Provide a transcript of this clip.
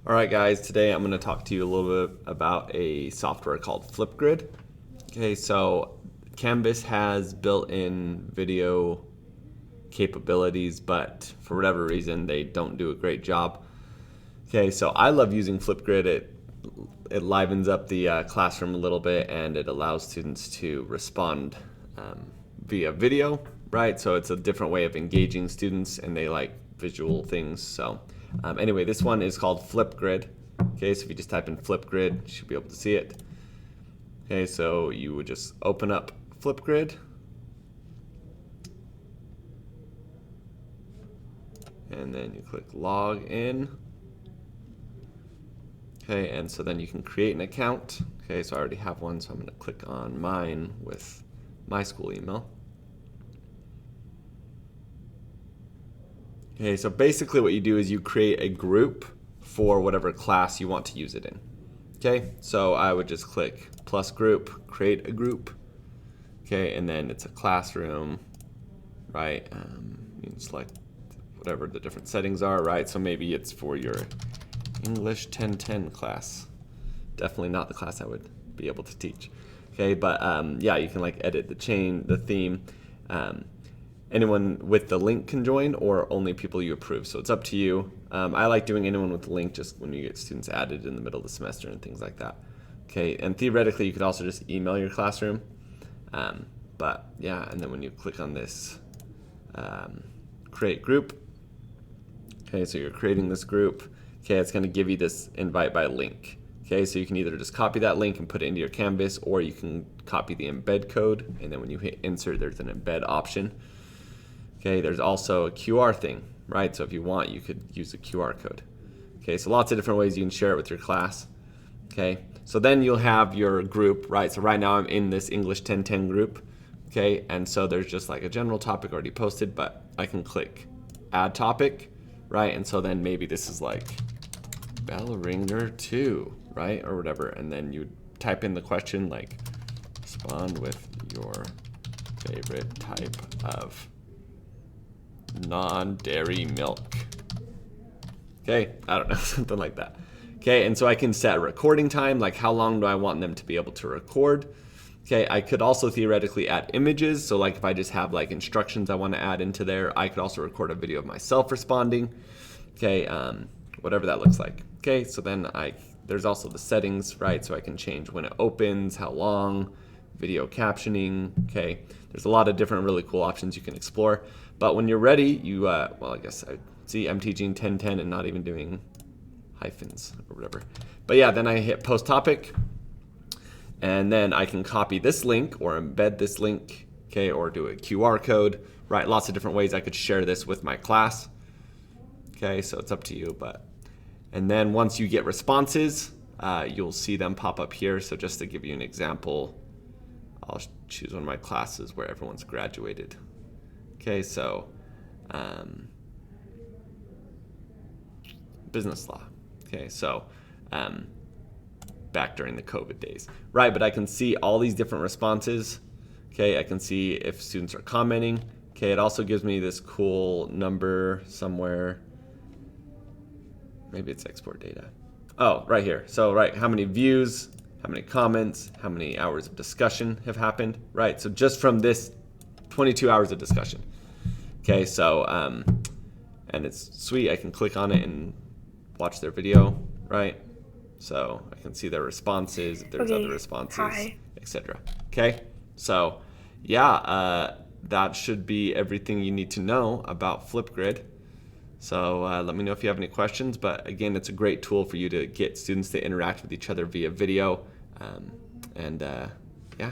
Alright guys, today I'm going to talk to you a little bit about a software called Flipgrid. Okay, so Canvas has built-in video capabilities, but for whatever reason they don't do a great job. Okay, so I love using Flipgrid. It livens up the classroom a little bit, and it allows students to respond via video, right? So it's a different way of engaging students, and they like visual things. So anyway, this one is called Flipgrid. Okay, so if you just type in Flipgrid, you should be able to see it. Okay, so you would just open up Flipgrid. And then you click log in. Okay, and so then you can create an account. Okay, so I already have one, so I'm going to click on mine with my school email. Okay, so basically what you do is you create a group for whatever class you want to use it in. Okay, so I would just click plus group, create a group. Okay, and then it's a classroom, right? You can select whatever the different settings are, right? So maybe it's for your English 1010 class. Definitely not the class I would be able to teach. Okay, but yeah, you can like edit the theme. Anyone with the link can join, or only people you approve. So it's up to you. I like doing anyone with the link just when you get students added in the middle of the semester and things like that. Okay, and theoretically you could also just email your classroom. But yeah, and then when you click on this create group, okay, so you're creating this group. Okay, it's going to give you this invite by link. Okay, so you can either just copy that link and put it into your Canvas, or you can copy the embed code, and then when you hit insert, there's an embed option. Okay, there's also a QR thing, right? So if you want, you could use a QR code. Okay, so lots of different ways you can share it with your class. Okay, so then you'll have your group, right? So right now I'm in this English 1010 group. Okay, and so there's just like a general topic already posted, but I can click add topic, right? And so then maybe this is like bell ringer 2, right? Or whatever, and then you type in the question like respond with your favorite type of non-dairy milk. Okay, I don't know, something like that. Okay, and so I can set recording time, like how long do I want them to be able to record. Okay, I could also theoretically add images, so like if I just have like instructions I want to add into there, I could also record a video of myself responding. Okay, whatever that looks like. Okay, so then there's also the settings, right? So I can change when it opens, how long, video captioning. Okay, there's a lot of different really cool options you can explore. But when you're ready, you, well, I guess I see I'm teaching 1010 and not even doing hyphens or whatever. But yeah, then I hit post topic, and then I can copy this link or embed this link, okay, or do a QR code, right? Lots of different ways I could share this with my class. Okay, so it's up to you, and then once you get responses, you'll see them pop up here. So just to give you an example, I'll choose one of my classes where everyone's graduated. Okay, so business law. Okay, so back during the COVID days, right? But I can see all these different responses. Okay, I can see if students are commenting. Okay, it also gives me this cool number somewhere. Maybe it's export data. Oh, right here. So, right, how many views, how many comments, how many hours of discussion have happened, right? So just from this 22 hours of discussion. Okay, so, and it's sweet. I can click on it and watch their video, right? So I can see their responses, if there's other responses, etc. Okay, so yeah, that should be everything you need to know about Flipgrid. So let me know if you have any questions, but again, it's a great tool for you to get students to interact with each other via video, yeah.